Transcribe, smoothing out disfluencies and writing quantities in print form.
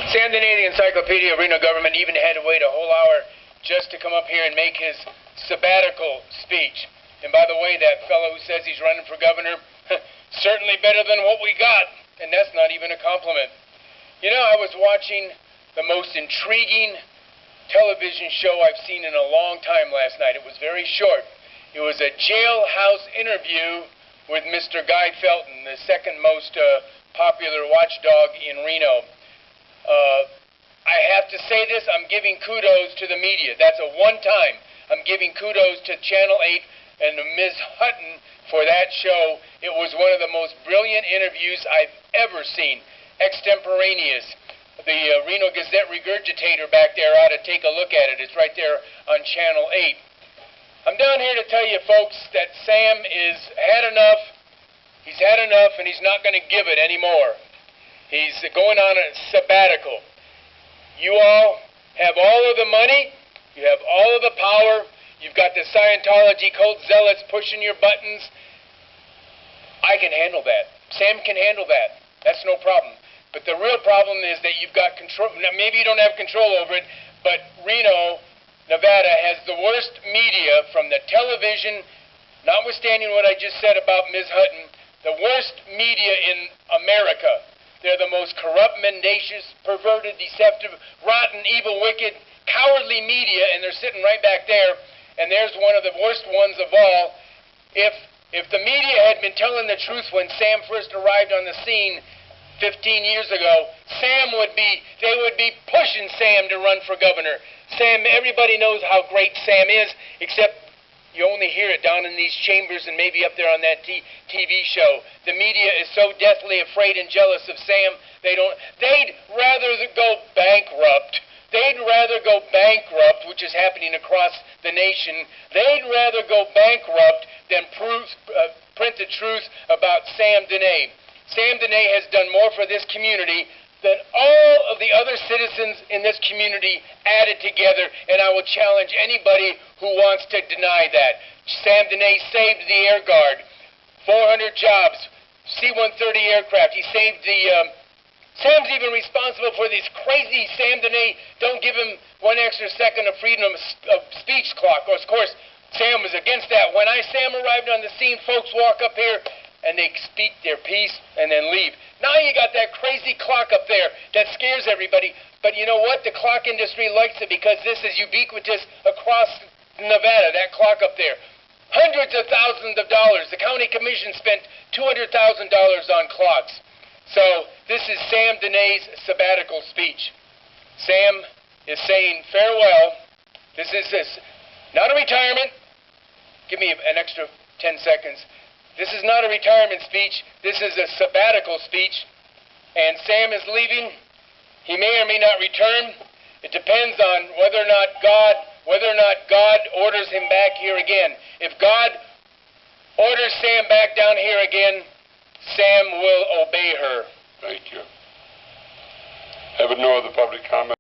Sam Dehne, the Encyclopedia of Reno Government, even had to wait a whole hour just to come up here and make his sabbatical speech. And by the way, that fellow who says he's running for governor, certainly better than what we got, and that's not even a compliment. You know, I was watching the most intriguing television show I've seen in a long time last night. It was very short. It was a jailhouse interview with Mr. Guy Felton, the second most popular watchdog in Reno. I have to say this, I'm giving kudos to the media. That's a one-time. I'm giving kudos to Channel 8 and Ms. Hutton for that show. It was one of the most brilliant interviews I've ever seen. Extemporaneous. The Reno Gazette regurgitator back there ought to take a look at it. It's right there on Channel 8. I'm down here to tell you folks that Sam has had enough. He's had enough and he's not going to give it anymore. He's going on a sabbatical. You all have all of the money. You have all of the power. You've got the Scientology cult zealots pushing your buttons. I can handle that. Sam can handle that. That's no problem. But the real problem is that you've got control. Now, maybe you don't have control over it, but Reno, Nevada has the worst media from the television, notwithstanding what I just said about Ms. Hutton, the worst media in America. They're the most corrupt, mendacious, perverted, deceptive, rotten, evil, wicked, cowardly media, and they're sitting right back there. And there's one of the worst ones of all. If the media had been telling the truth when Sam first arrived on the scene 15 years ago, they would be pushing Sam to run for governor. Sam, everybody knows how great Sam is, except you only hear it down in these chambers and maybe up there on that TV show. The media is so deathly afraid and jealous of Sam, they'd rather go bankrupt. They'd rather go bankrupt, which is happening across the nation. They'd rather go bankrupt than print the truth about Sam Dehne. Sam Dehne has done more for this community than all of the other citizens in this community added together, and I will challenge anybody who wants to deny that. Sam Dehne saved the Air Guard, 400 jobs, C-130 aircraft. He saved the... Sam's even responsible for this crazy Sam Dehne, don't give him one extra second of freedom of speech clock. Of course, Sam was against that. When Sam arrived on the scene, folks walk up here and they speak their piece and then leave. Now you got that crazy clock up there that scares everybody. But you know what? The clock industry likes it because this is ubiquitous across Nevada, that clock up there. Hundreds of thousands of dollars. The county commission spent $200,000 on clocks. So this is Sam Dehne's sabbatical speech. Sam is saying farewell. This is not a retirement. Give me an extra 10 seconds. This is not a retirement speech. This is a sabbatical speech. And Sam is leaving. He may or may not return. It depends on whether or not God orders him back here again. If God orders Sam back down here again, Sam will obey her. Thank you. Having no other public comment.